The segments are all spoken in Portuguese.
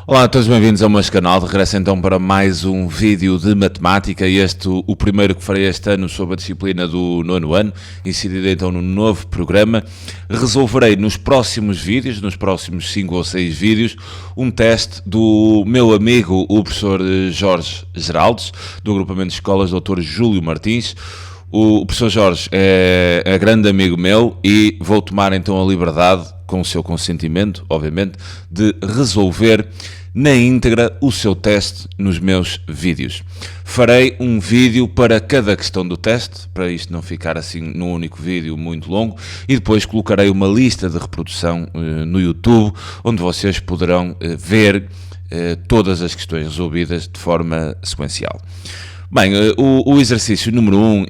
Olá a todos, bem-vindos ao meu canal. De regresso então para mais um vídeo de matemática, o primeiro que farei este ano sobre a disciplina do nono ano, incidirei então no novo programa. Resolverei nos próximos vídeos, nos próximos 5 ou 6 vídeos, um teste do meu amigo, o professor Jorge Geraldes, do agrupamento de escolas Dr. Júlio Martins. O professor Jorge é grande amigo meu e vou tomar então a liberdade, com o seu consentimento, obviamente, de resolver na íntegra o seu teste nos meus vídeos. Farei um vídeo para cada questão do teste, para isto não ficar assim num único vídeo muito longo, e depois colocarei uma lista de reprodução no YouTube, onde vocês poderão ver todas as questões resolvidas de forma sequencial. Bem, o exercício número 1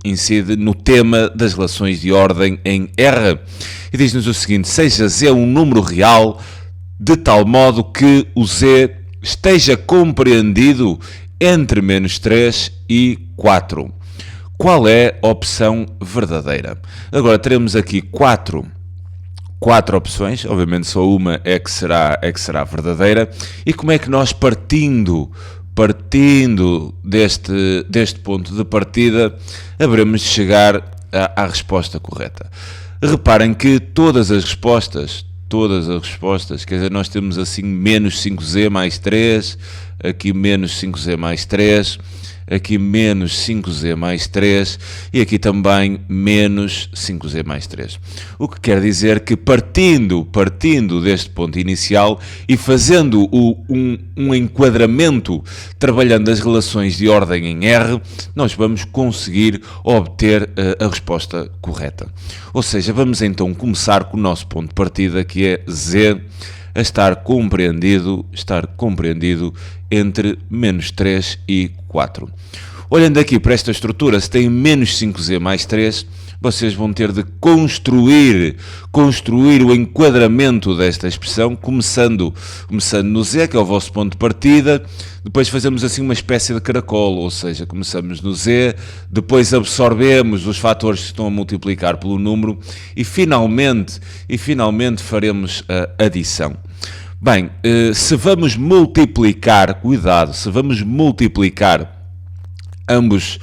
incide no tema das relações de ordem em R e diz-nos o seguinte: seja Z um número real de tal modo que o Z esteja compreendido entre menos 3 e 4. Qual é a opção verdadeira? Agora teremos aqui quatro opções, obviamente só uma é que será verdadeira. E como é que nós partindo deste ponto de partida, haveremos de chegar à resposta correta? Reparem que todas as respostas, quer dizer, nós temos assim menos 5z mais 3, aqui menos 5z mais 3, aqui menos 5z mais 3 e aqui também menos 5z mais 3. O que quer dizer que partindo deste ponto inicial e fazendo um enquadramento, trabalhando as relações de ordem em R, nós vamos conseguir obter a resposta correta. Ou seja, vamos então começar com o nosso ponto de partida, que é Z a estar compreendido entre menos 3 e 4. Olhando aqui para esta estrutura, se tem menos 5z mais 3, vocês vão ter de construir o enquadramento desta expressão, começando no Z, que é o vosso ponto de partida, depois fazemos assim uma espécie de caracol, ou seja, começamos no Z, depois absorvemos os fatores que estão a multiplicar pelo número e finalmente faremos a adição. Bem, se vamos multiplicar, cuidado, se vamos multiplicar ambos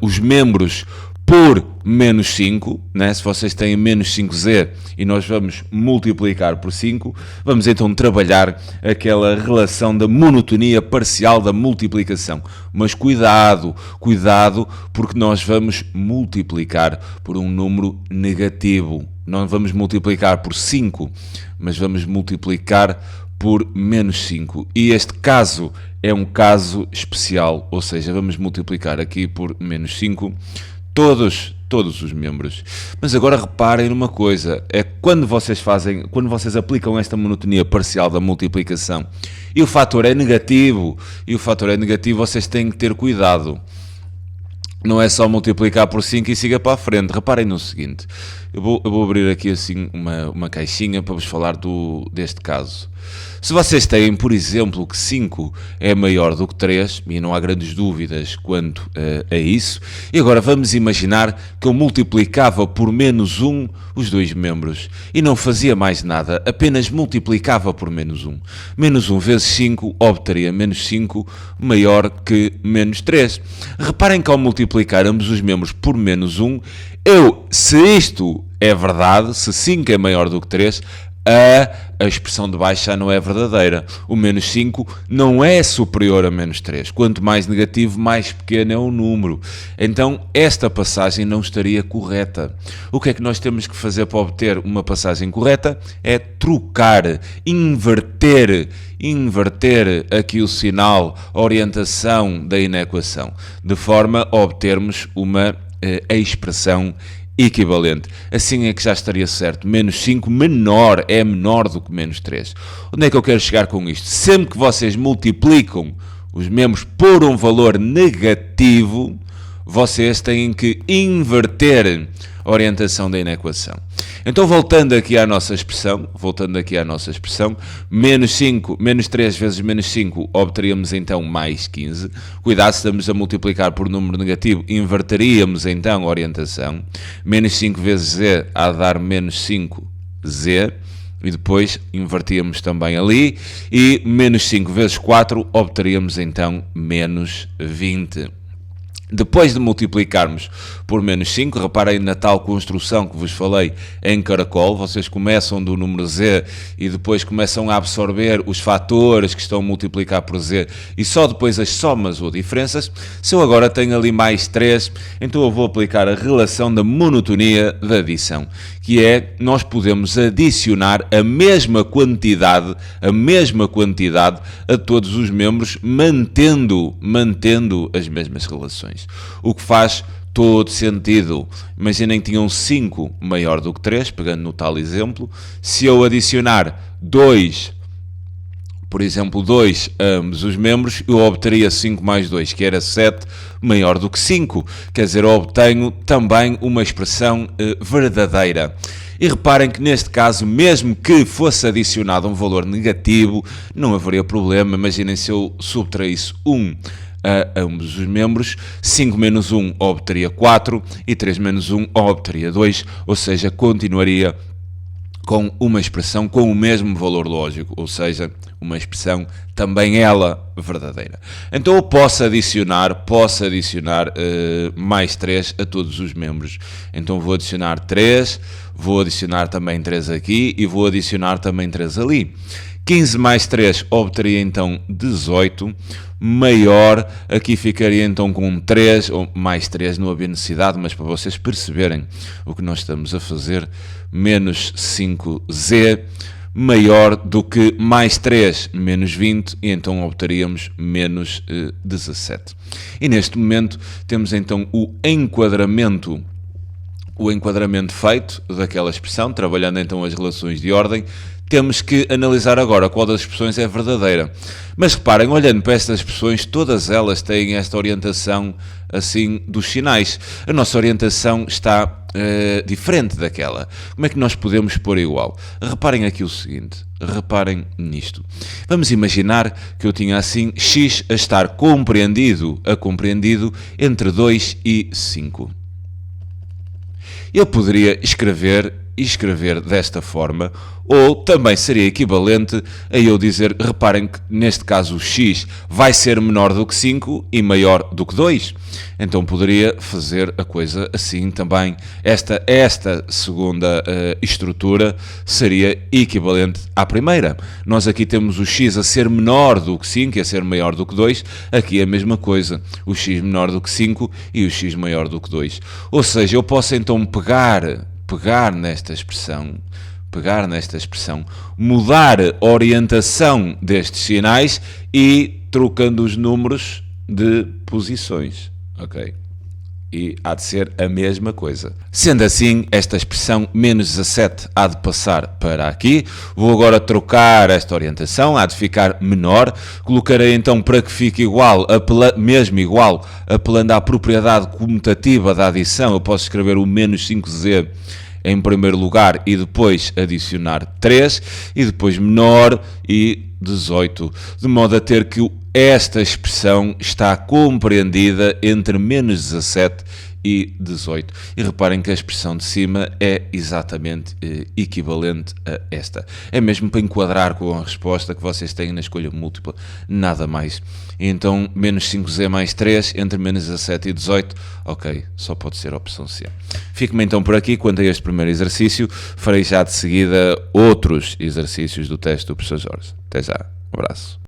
os membros por menos 5, né? Se vocês têm menos 5z e nós vamos multiplicar por 5, vamos então trabalhar aquela relação da monotonia parcial da multiplicação. Mas cuidado, porque nós vamos multiplicar por um número negativo. Não vamos multiplicar por 5, mas vamos multiplicar por menos 5. E este caso é um caso especial, ou seja, vamos multiplicar aqui por menos 5 todos os membros. Mas agora reparem numa coisa, é quando vocês aplicam esta monotonia parcial da multiplicação e o fator é negativo, vocês têm que ter cuidado. Não é só multiplicar por 5 e siga para a frente. Reparem no seguinte, eu vou abrir aqui assim uma caixinha para vos falar deste caso. Se vocês têm, por exemplo, que 5 é maior do que 3, e não há grandes dúvidas quanto a isso, e agora vamos imaginar que eu multiplicava por menos 1 os dois membros, e não fazia mais nada, apenas multiplicava por menos 1. Menos 1 vezes 5 obteria menos 5 maior que menos 3. Reparem que ao multiplicar ambos os membros por menos 1, se isto é verdade, se 5 é maior do que 3, a expressão de baixo já não é verdadeira. O menos 5 não é superior a menos 3. Quanto mais negativo, mais pequeno é o número. Então, esta passagem não estaria correta. O que é que nós temos que fazer para obter uma passagem correta? É trocar, inverter aqui o sinal, a orientação da inequação, de forma a obtermos uma expressão equivalente. Assim é que já estaria certo. Menos 5 é menor do que menos 3. Onde é que eu quero chegar com isto? Sempre que vocês multiplicam os membros por um valor negativo, vocês têm que inverter a orientação da inequação. Então, voltando aqui à nossa expressão, menos 3 vezes menos 5, obteríamos então mais 15. Cuidado, se estamos a multiplicar por número negativo, inverteríamos então a orientação. Menos 5 vezes z há de dar menos 5z. e depois invertíamos também ali, e menos 5 vezes 4 obteríamos então menos 20. Depois de multiplicarmos por menos 5, reparem na tal construção que vos falei em caracol, vocês começam do número z e depois começam a absorver os fatores que estão a multiplicar por z e só depois as somas ou diferenças. Se eu agora tenho ali mais 3, então eu vou aplicar a relação da monotonia da adição, que é, nós podemos adicionar a mesma quantidade a todos os membros, mantendo as mesmas relações. O que faz todo sentido. Imaginem que tinham 5 maior do que 3, pegando no tal exemplo. Se eu adicionar 2, por exemplo, 2 a ambos os membros, eu obteria 5 mais 2, que era 7, maior do que 5. Quer dizer, eu obtenho também uma expressão verdadeira. E reparem que neste caso, mesmo que fosse adicionado um valor negativo, não haveria problema. Imaginem se eu subtraísse 1 a ambos os membros, 5 menos 1 obteria 4 e 3 menos 1 obteria 2, ou seja, continuaria com uma expressão com o mesmo valor lógico, ou seja, uma expressão também ela verdadeira. Então eu posso adicionar mais 3 a todos os membros. Então vou adicionar 3, vou adicionar também 3 aqui e vou adicionar também 3 ali. 15 mais 3 obteria então 18, maior, aqui ficaria então com 3, ou mais 3, não havia necessidade, mas para vocês perceberem o que nós estamos a fazer, menos 5z, maior do que mais 3, menos 20, e então obteríamos menos 17. E neste momento temos então o enquadramento feito daquela expressão, trabalhando então as relações de ordem. Temos que analisar agora qual das expressões é verdadeira. Mas reparem, olhando para estas expressões, todas elas têm esta orientação assim dos sinais. A nossa orientação está diferente daquela. Como é que nós podemos pôr igual? Reparem aqui o seguinte, reparem nisto. Vamos imaginar que eu tinha assim x a estar compreendido entre 2 e 5. Eu poderia escrever desta forma, ou também seria equivalente a eu dizer, reparem que neste caso o x vai ser menor do que 5 e maior do que 2. Então poderia fazer a coisa assim também. Esta segunda estrutura seria equivalente à primeira. Nós aqui temos o x a ser menor do que 5 e a ser maior do que 2. Aqui é a mesma coisa. O x menor do que 5 e o x maior do que 2. Ou seja, eu posso então pegar nesta expressão, mudar a orientação destes sinais e trocando os números de posições, ok? E há de ser a mesma coisa. Sendo assim, esta expressão menos 17 há de passar para aqui. Vou agora trocar esta orientação, há de ficar menor. Colocarei então para que fique igual, apelando à propriedade comutativa da adição. Eu posso escrever o menos 5z em primeiro lugar e depois adicionar 3 e depois menor e 18, de modo a ter que esta expressão está compreendida entre menos 17 e 18. E reparem que a expressão de cima é exatamente equivalente a esta. É mesmo para enquadrar com a resposta que vocês têm na escolha múltipla, nada mais. E então, menos 5z mais 3, entre menos 17 e 18, ok, só pode ser a opção C. Fico-me então por aqui quanto a este primeiro exercício. Farei já de seguida outros exercícios do teste do professor Jorge. Até já, um abraço.